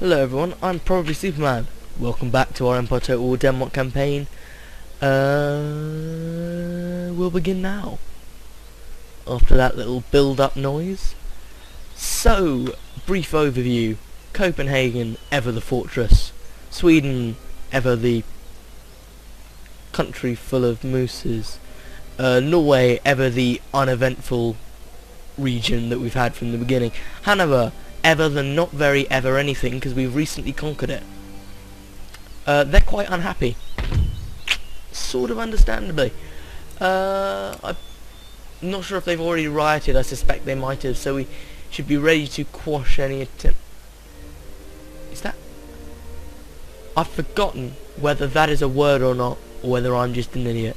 Hello everyone, I'm probably Superman. Welcome back to our Empire Total War Denmark campaign. We'll begin now. After that little build-up noise. So, brief overview. Copenhagen, ever the fortress. Sweden, ever the country full of mooses. Norway, ever the uneventful region that we've had from the beginning. Hanover, ever the not very ever anything, because we've recently conquered it. They're quite unhappy. Sort of understandably. I'm not sure if they've already rioted. I suspect they might have, so we should be ready to quash any attempt. Is that... I've forgotten whether that is a word or not, or whether I'm just an idiot.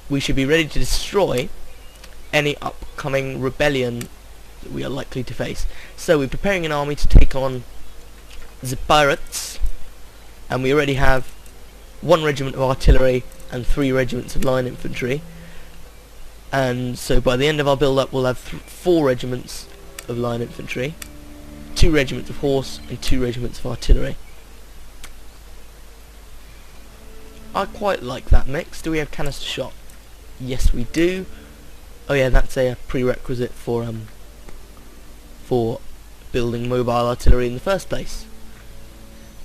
We should be ready to destroy any upcoming rebellion that we are likely to face. So we're preparing an army to take on the pirates, and we already have 1 regiment of artillery and 3 regiments of line infantry, and so by the end of our build-up we'll have 4 regiments of line infantry, 2 regiments of horse and 2 regiments of artillery. I quite like that mix. Do we have canister shot? Yes we do. Oh yeah, that's a prerequisite for building mobile artillery in the first place.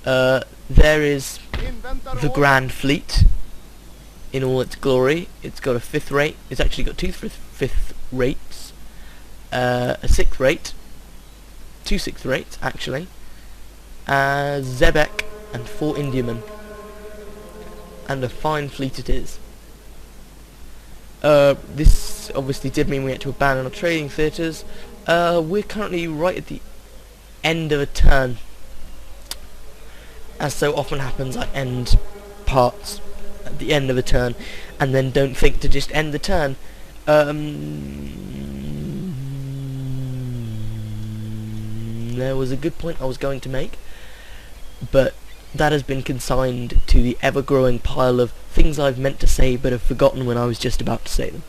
There is the Grand Fleet in all its glory. It's got a 5th rate. It's actually got 2 5th rates, a 6th rate, 2 6th rates actually, Zebek and 4 Indiamen, and a fine fleet it is. This obviously did mean we had to abandon our trading theatres. We're currently right at the end of a turn. As so often happens, I end parts at the end of a turn and then don't think to just end the turn. There was a good point I was going to make, but that has been consigned to the ever-growing pile of things I've meant to say but have forgotten when I was just about to say them.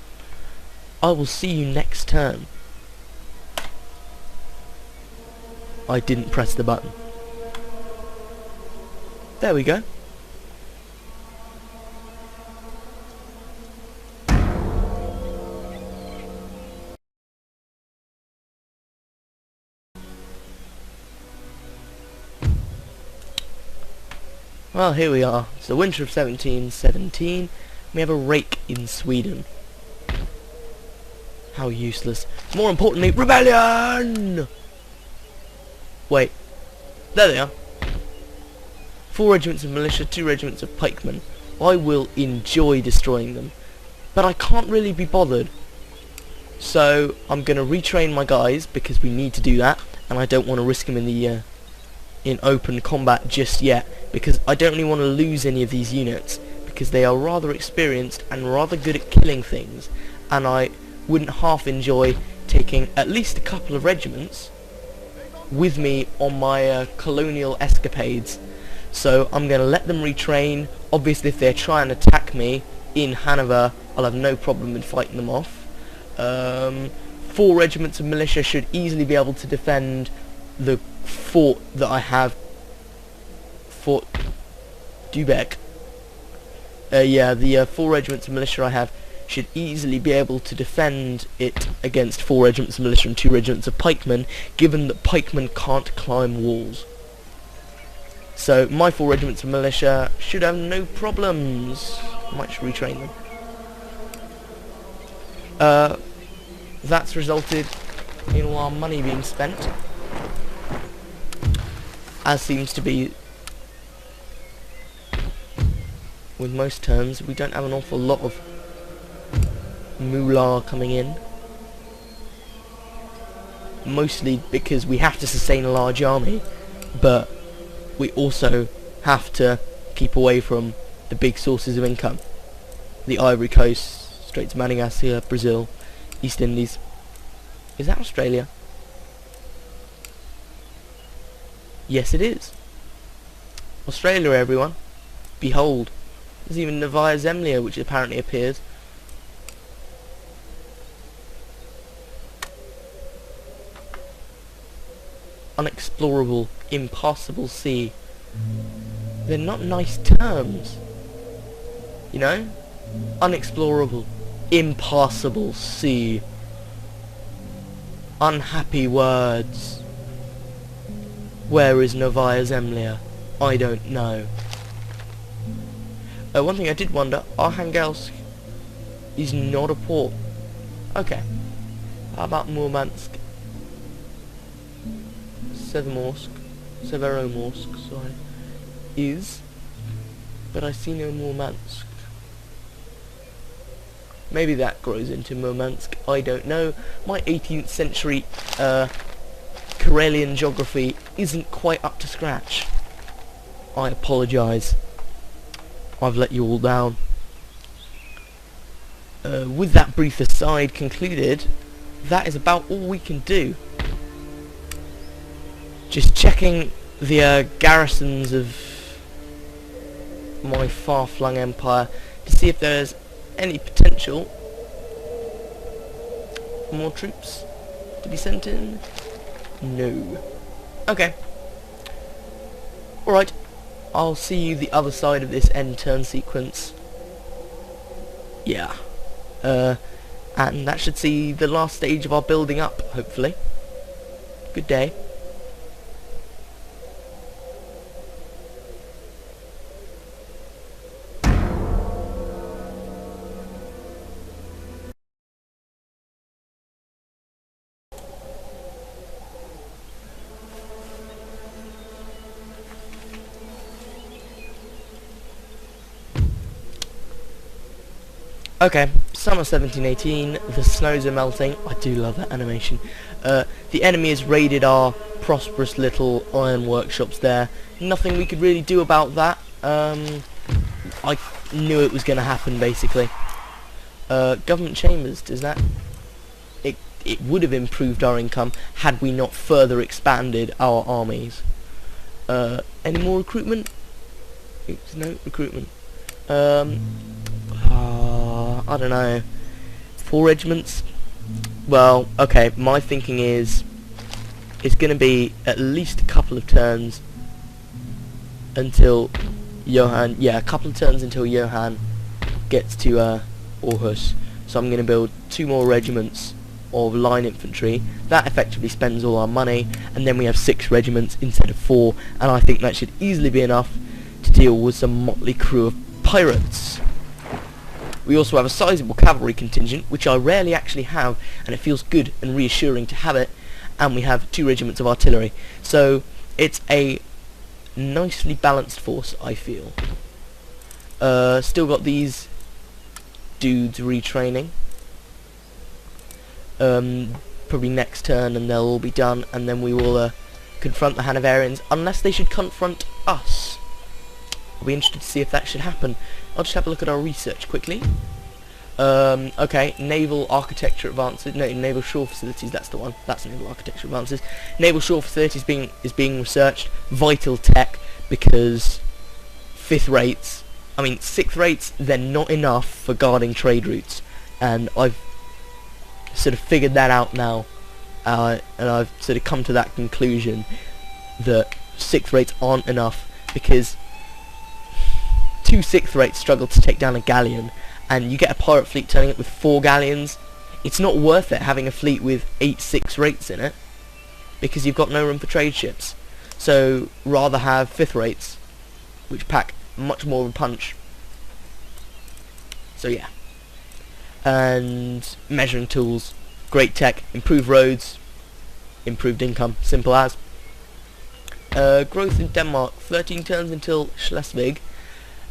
I will see you next turn. I didn't press the button. There we go. Well, here we are. It's the winter of 1717. We have a rake in Sweden. How useless. More importantly, rebellion! Wait. There they are. 4 regiments of militia, 2 regiments of pikemen. I will enjoy destroying them, but I can't really be bothered. So I'm going to retrain my guys because we need to do that, and I don't want to risk them in the in open combat just yet, because I don't really want to lose any of these units because they are rather experienced and rather good at killing things, and I wouldn't half enjoy taking at least a couple of regiments with me on my colonial escapades. So I'm going to let them retrain. Obviously if they're trying to attack me in Hanover, I'll have no problem in fighting them off. 4 regiments of militia should easily be able to defend the fort that I have, Fort Dubeck. Yeah, the 4 regiments of militia I have should easily be able to defend it against 4 regiments of militia and 2 regiments of pikemen, given that pikemen can't climb walls. So my 4 regiments of militia should have no problems. I might just retrain them. That's resulted in all our money being spent, as seems to be with most turns. We don't have an awful lot of moolah coming in, mostly because we have to sustain a large army, but we also have to keep away from the big sources of income: the Ivory Coast, Straits of Madagascar, Brazil, East Indies. Is that Australia? Yes it is. Australia, everyone. Behold. There's even Novaya Zemlya, which apparently appears. unexplorable, impassable sea. They're not nice terms. You know? Unexplorable, impassable sea. Unhappy words. Where is Novaya Zemlya? I don't know. One thing I did wonder, Arkhangelsk is not a port. Okay. How about Murmansk? Severomorsk, sorry. Is. But I see no Murmansk. Maybe that grows into Murmansk, I don't know. My 18th century Karelian geography isn't quite up to scratch. I apologise. I've let you all down. With that brief aside concluded, that is about all we can do. Just checking the garrisons of my far-flung empire to see if there's any potential for more troops to be sent in. No. Okay. Alright. I'll see you the other side of this end turn sequence. Yeah. And that should see the last stage of our building up, hopefully. Good day. Okay, summer 1718, the snows are melting. I do love that animation. The enemy has raided our prosperous little iron workshops there. Nothing we could really do about that. I knew it was going to happen, basically. Government chambers, does that... It would have improved our income had we not further expanded our armies. Any more recruitment? No recruitment. I don't know. 4 regiments? Well, okay, my thinking is it's going to be at least a couple of turns until Johann... Yeah, a couple of turns until Johann gets to Aarhus. So I'm going to build 2 more regiments of line infantry. That effectively spends all our money, and then we have 6 regiments instead of 4, and I think that should easily be enough to deal with some motley crew of pirates. We also have a sizable cavalry contingent, which I rarely actually have, and it feels good and reassuring to have it, and we have 2 regiments of artillery. So it's a nicely balanced force, I feel. Still got these dudes retraining. Probably next turn and they'll all be done, and then we will confront the Hanoverians, unless they should confront us. I'll be interested to see if that should happen. I'll just have a look at our research quickly. Okay, naval architecture advances. No, naval shore facilities. That's the one. That's naval architecture advances. Naval shore facilities is being researched. Vital tech, because 5th rates. I mean 6th rates. They're not enough for guarding trade routes, and I've sort of figured that out now, and I've sort of come to that conclusion that 6th rates aren't enough, because 2 6th rates struggle to take down a galleon, and you get a pirate fleet turning up with 4 galleons. It's not worth it having a fleet with 8 6 rates in it, because you've got no room for trade ships. So rather have 5th rates, which pack much more of a punch. So yeah. And measuring tools, great tech, improved roads, improved income, simple as. Growth in Denmark, 13 turns until Schleswig.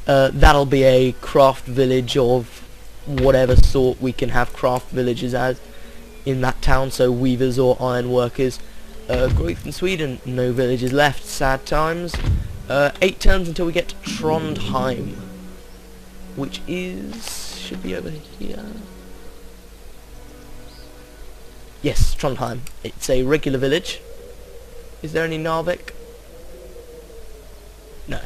That'll be a craft village of whatever sort we can have craft villages as in that town, so weavers or iron workers. Growth in Sweden, no villages left, sad times. 8 turns until we get to Trondheim, which should be over here. Yes, Trondheim. It's a regular village. Is there any Narvik? No.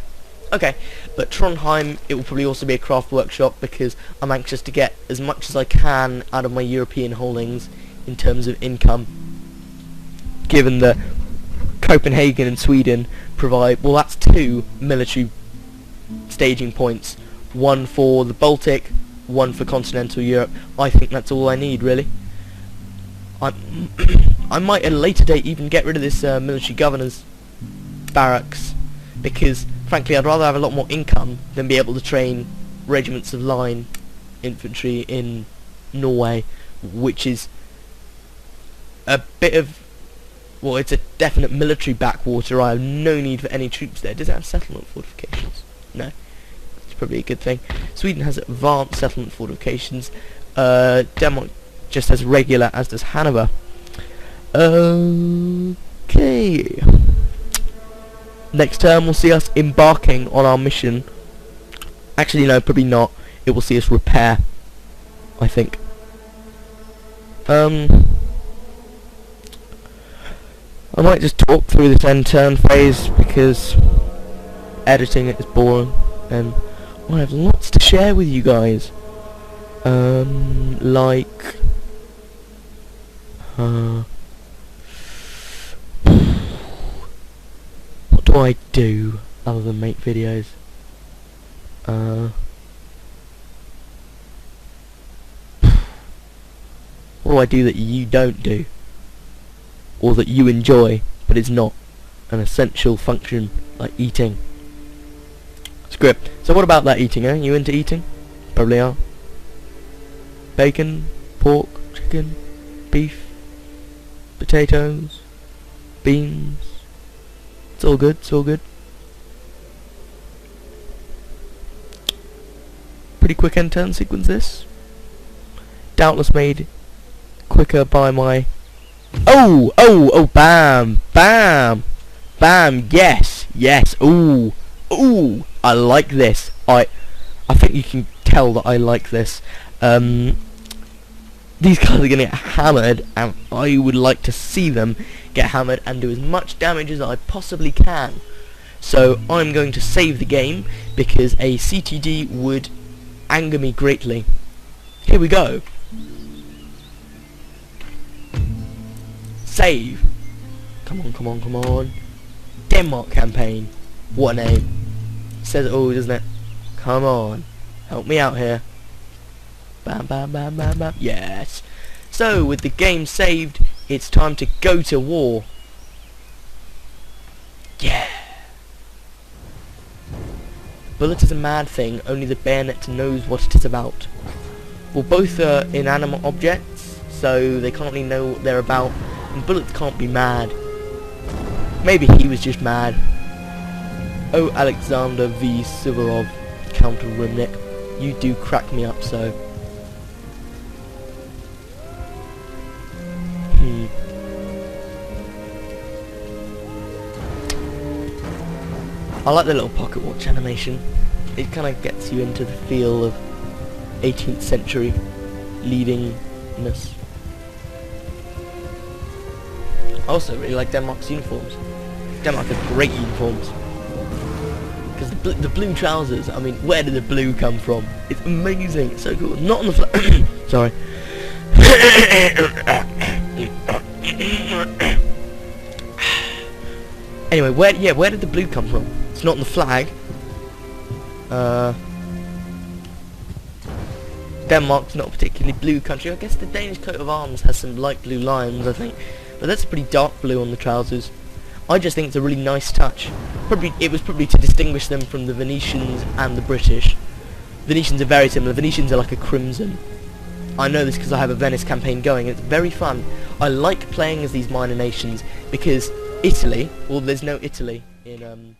Okay, but Trondheim, it will probably also be a craft workshop, because I'm anxious to get as much as I can out of my European holdings in terms of income, given the Copenhagen and Sweden provide, well, that's 2 military staging points. One for the Baltic, one for continental Europe. I think that's all I need, really. I might at a later date even get rid of this military governor's barracks, because frankly I'd rather have a lot more income than be able to train regiments of line infantry in Norway, which is a bit of, well, it's a definite military backwater. I have no need for any troops there. Does it have settlement fortifications? No. It's probably a good thing. Sweden has advanced settlement fortifications. Denmark just has regular, as does Hanover. Okay. Next term will see us embarking on our mission. Actually, no, probably not. It will see us repair, I think. I might just talk through this end turn phase because editing it is boring, and I have lots to share with you guys. Like what do I do other than make videos? What do I do that you don't do? Or that you enjoy, but it's not an essential function like eating? Script. So what about that eating, eh? You into eating? Probably are. Bacon, pork, chicken, beef, potatoes, beans. It's all good, it's all good. Pretty quick end turn sequence this. Doubtless made quicker by my... Oh, bam, bam, bam, yes, ooh, I like this. I think you can tell that I like this. These guys are gonna get hammered, and I would like to see them get hammered and do as much damage as I possibly can. So I'm going to save the game, because a CTD would anger me greatly. Here we go. Save. Come on. Denmark campaign. What a name. Says it all, doesn't it? Come on. Help me out here. Bam, bam, bam, bam, bam. Yes. So, with the game saved, it's time to go to war. Yeah. Bullet is a mad thing. Only the bayonet knows what it is about. Well, both are inanimate objects, so they can't really know what they're about. And bullets can't be mad. Maybe he was just mad. Oh, Alexander V. Suvorov, Count of Rimnik, you do crack me up so. I like the little pocket watch animation. It kind of gets you into the feel of 18th century leadingness. I also really like Denmark's uniforms. Denmark has great uniforms. Because the blue trousers, I mean, where did the blue come from? It's amazing, it's so cool. Not on the sorry. Anyway, where did the blue come from? It's not on the flag. Denmark's not a particularly blue country. I guess the Danish coat of arms has some light blue lines, I think. But that's pretty dark blue on the trousers. I just think it's a really nice touch. It was probably to distinguish them from the Venetians and the British. Venetians are very similar. Venetians are like a crimson. I know this because I have a Venice campaign going. It's very fun. I like playing as these minor nations because Italy, well, there's no Italy in